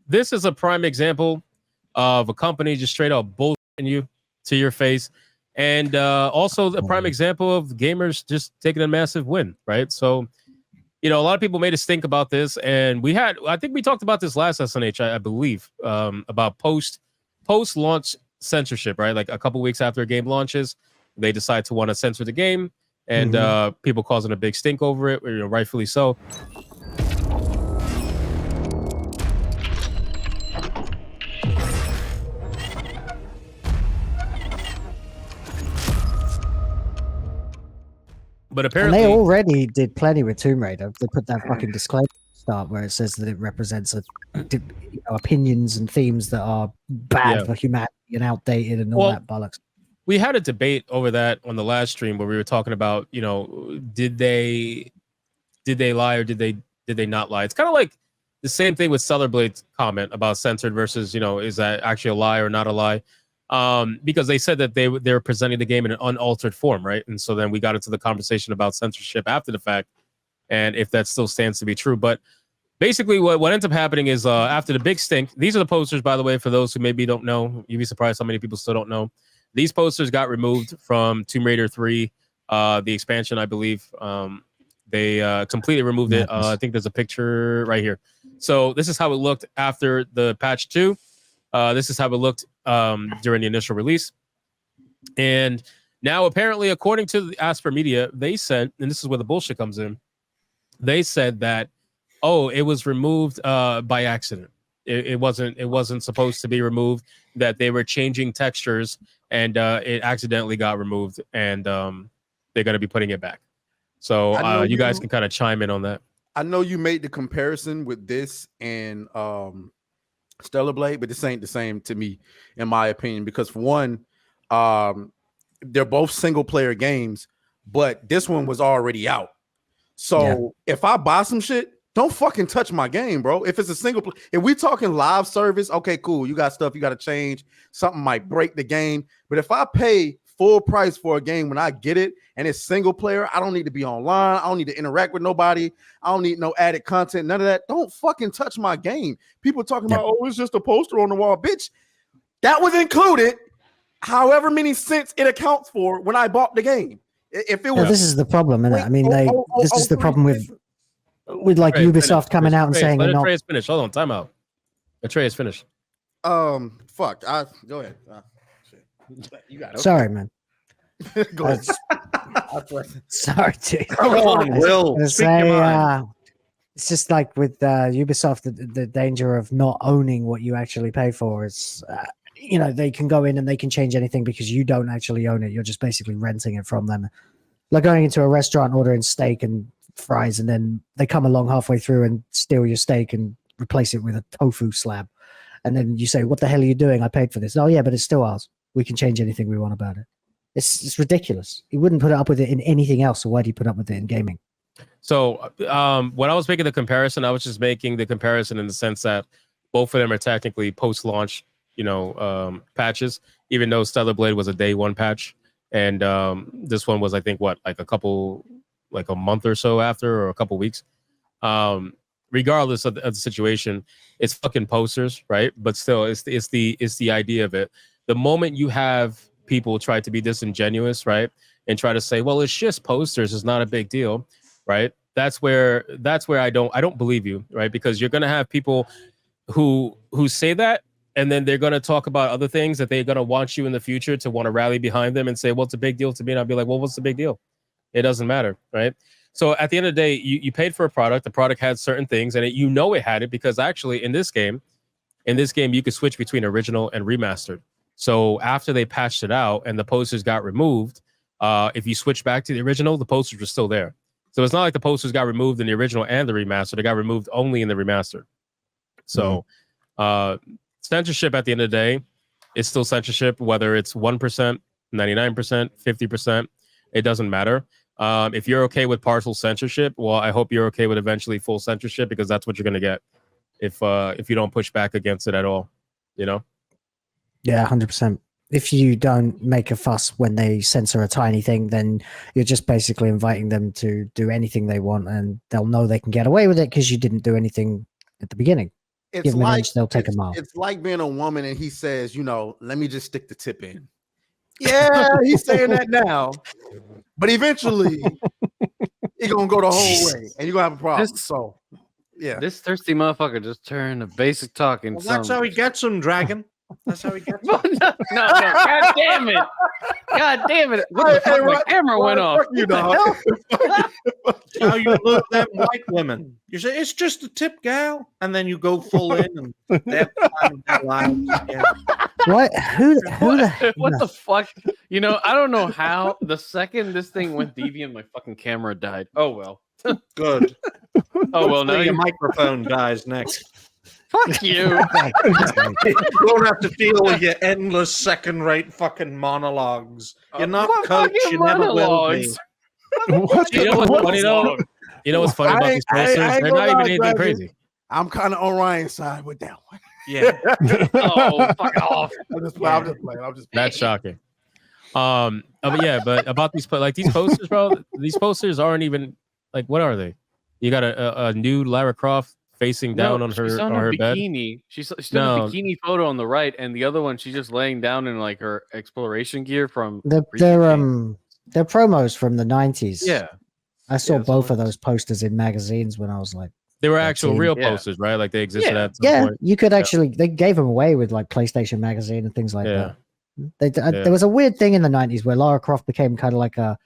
this is a prime example of a company just straight up bullshitting you to your face. And also the prime example of gamers just taking a massive win, right? So, a lot of people made us think about this, and I think we talked about this last SNH, I believe, about post-launch censorship, right? Like a couple weeks after a game launches, they decide to want to censor the game, and people causing a big stink over it, rightfully so. But apparently, and they already did plenty with Tomb Raider. They put that fucking disclaimer at the start where it says that it represents opinions and themes that are bad for humanity and outdated and all that bollocks. We had a debate over that on the last stream where we were talking about, did they lie or did they not lie? It's kind of like the same thing with Cellerblade's comment about censored versus, is that actually a lie or not a lie? Because they said that they were presenting the game in an unaltered form, right? And so then we got into the conversation about censorship after the fact, and if that still stands to be true. But basically, what ends up happening is after the big stink, these are the posters, by the way, for those who maybe don't know. You'd be surprised how many people still don't know. These posters got removed from Tomb Raider 3, the expansion, I believe. They completely removed it. I think there's a picture right here. So this is how it looked after the patch 2. This is how it looked during the initial release. And now, apparently, according to the Asper Media, they said, and this is where the bullshit comes in, they said that, it was removed by accident. It wasn't supposed to be removed, that they were changing textures and it accidentally got removed, and they're going to be putting it back. So you guys can kind of chime in on that. I know you made the comparison with this and Stellar Blade, but this ain't the same to me, in my opinion, because for one, they're both single player games, but this one was already out. So if I buy some shit, don't fucking touch my game, bro. If it's a single player, if we talking live service, okay, cool. You got stuff you got to change. Something might break the game. But if I pay full price for a game when I get it and it's single player, I don't need to be online. I don't need to interact with nobody. I don't need no added content, none of that. Don't fucking touch my game. People talking about, it's just a poster on the wall. Bitch, that was included however many cents it accounts for when I bought the game. If it was, this is the problem, isn't it? I mean, this is the problem with like Ubisoft coming out and saying let Atreus finish. Hold on, time out. Atreus finish. Fuck. Go ahead. You got it. Sorry, man. Go ahead. Sorry, dude. Come on, Will. It's just like with Ubisoft, the danger of not owning what you actually pay for is, they can go in and they can change anything because you don't actually own it. You're just basically renting it from them. Like going into a restaurant, ordering steak and fries, and then they come along halfway through and steal your steak and replace it with a tofu slab. And then you say, what the hell are you doing? I paid for this. Oh, yeah, but it's still ours. We can change anything we want about it. It's ridiculous. You wouldn't put up with it in anything else, so why do you put up with it in gaming? So when I was making the comparison, I was just making the comparison in the sense that both of them are technically post-launch, patches, even though Stellar Blade was a day one patch. And this one was, I think, like a month or so after, or a couple weeks. Regardless of the situation, it's fucking posters, right? But still, it's the idea of it. The moment you have people try to be disingenuous, right, and try to say, well, it's just posters, it's not a big deal, right? That's where I don't believe you, right? Because you're gonna have people who say that, and then they're gonna talk about other things that they're gonna want you in the future to want to rally behind them and say, well, it's a big deal to me, and I'll be like, well, what's the big deal? It doesn't matter, right? So at the end of the day, you paid for a product. The product had certain things, and it had it because actually in this game, you could switch between original and remastered. So after they patched it out and the posters got removed, if you switch back to the original, the posters were still there. So it's not like the posters got removed in the original and the remaster. They got removed only in the remaster. So censorship at the end of the day is still censorship, whether it's 1%, 99%, 50%. It doesn't matter. If you're okay with partial censorship, well, I hope you're okay with eventually full censorship, because that's what you're going to get if you don't push back against it at all, Yeah, 100%. If you don't make a fuss when they censor a tiny thing, then you're just basically inviting them to do anything they want, and they'll know they can get away with it because you didn't do anything at the beginning. it's Give them an like inch, they'll take a mile. it's like being a woman and he says, let me just stick the tip in. Yeah, he's saying that now, but eventually he's gonna go the whole way, and you're gonna have a problem. So, yeah, This thirsty motherfucker just turned a basic talk into That's how he gets them, Dragon. That's how he gets them. no, God damn it. God damn it. What the fuck? My camera went off. You know, How you look at white women. You say, it's just a tip, gal. And then you go full in and they have time in their lives. Yeah. What? Who the? What the fuck? I don't know how. The second this thing went deviant, my fucking camera died. Oh, well. Good. Oh, well, now Your you microphone dies next. fuck you. You don't have to deal with your endless second-rate fucking monologues. You're not What coach. fucking You never will be. monologues? You know what's funny though? You know what's funny about these posters? They're not even anything Dragon. crazy. I'm kind of on Ryan's side with that one. Yeah. Oh, fuck off. I'm just playing. That's shocking. But about these posters, bro. These posters aren't even like, what are they? You got a new Lara Croft facing down on she's her bed. bikini. She's doing a bikini photo on the right, and the other one she's just laying down in like her exploration gear from. They're promos from the 90s. Yeah, I saw Yeah, both so- of those posters in magazines when I was like, They were actual 13. real Yeah. posters, right? Like they existed Yeah. at some point. you could actually, they gave them away with like PlayStation Magazine and things like Yeah. that. There was a weird thing in the 90s where Lara Croft became kind of like a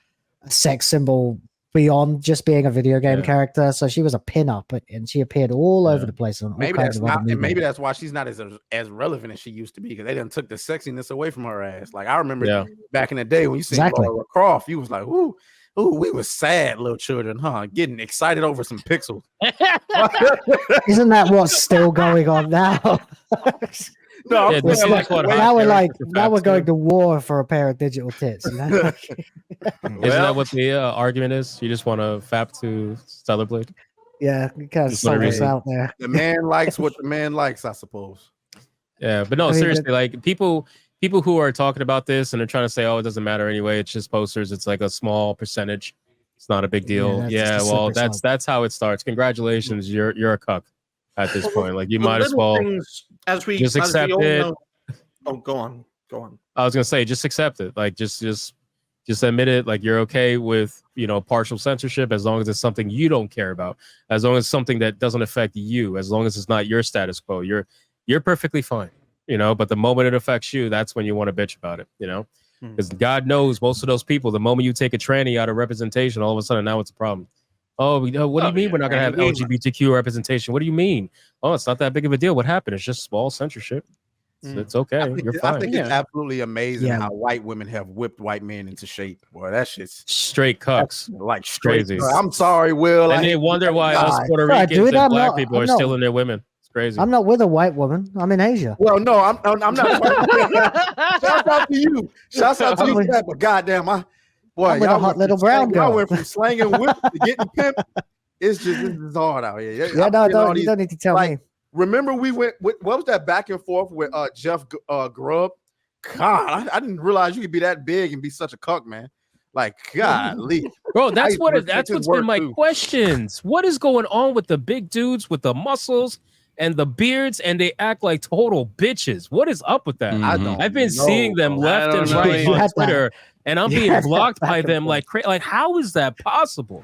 sex symbol beyond just being a video game Yeah. character. So she was a pin-up, and she appeared all Yeah. over the place on all Maybe kinds that's of not, other and media. maybe that's why she's not as relevant as she used to be, because they done took the sexiness away from her ass. Like I remember Yeah. back in the day when you seen Exactly. Lara Croft, you was like, ooh, we were sad little children, huh? Getting excited over some pixels. Isn't that what's still going on now? No, I'm Yeah, this saying, is what hot now we're characters now we're perhaps going do. to war for a pair of digital tits. You know? Isn't that what the argument is? You just want to fap to Stellar Blade? Yeah, you kind of Just wanna sold us read it. out there. the man likes what the man likes, I suppose. Yeah, but no, I mean, seriously, like people who are talking about this and they're trying to say, oh, it doesn't matter anyway. It's just posters. It's like a small percentage. It's not a big deal. that's Yeah, just a well, slippery that's how it starts. Congratulations, you're a cuck at this point. Like you The might as little well. things, as we just accept all it. know. Oh, go on. I was gonna say, just accept it. Like just admit it. Like you're okay with partial censorship as long as it's something you don't care about, as long as it's something that doesn't affect you, as long as it's not your status quo. You're perfectly fine. But the moment it affects you, that's when you want to bitch about it. Because God knows most of those people, the moment you take a tranny out of representation, all of a sudden now it's a problem. Oh, what do you mean we're not gonna have LGBTQ representation? What do you mean? Oh, it's not that big of a deal. What happened? It's just small censorship. It's okay. You're I fine. think it's absolutely amazing Yeah. how white women have whipped white men into shape. Boy, that shit's Straight cucks. like straight. Crazy. I'm sorry, Will. And they wonder why us God. Puerto Right, Ricans dude, and I'm black not- people I'm are not- stealing their women. It's crazy. I'm not with a white woman. I'm in Asia. Well, no, I'm not. Shout out to you. Shout out to you, for that, but goddamn, I'm with a hot little brown Y'all girl. went from slanging whip to getting pimp. This is hard out here. Yeah, I'm no, seeing all you these- don't need to tell like, me. Remember we went with, what was that back and forth with Jeff Grubb? God, I didn't realize you could be that big and be such a cuck, man. Like, golly. Bro, that's I that's respect his what's been work, my too. questions. What is going on with the big dudes with the muscles and the beards, and they act like total bitches? What is up with that? I don't I've been know, seeing them bro. left I and don't know right either. on You had that. Twitter, and I'm You being had that blocked back by and them forth. like how is that possible?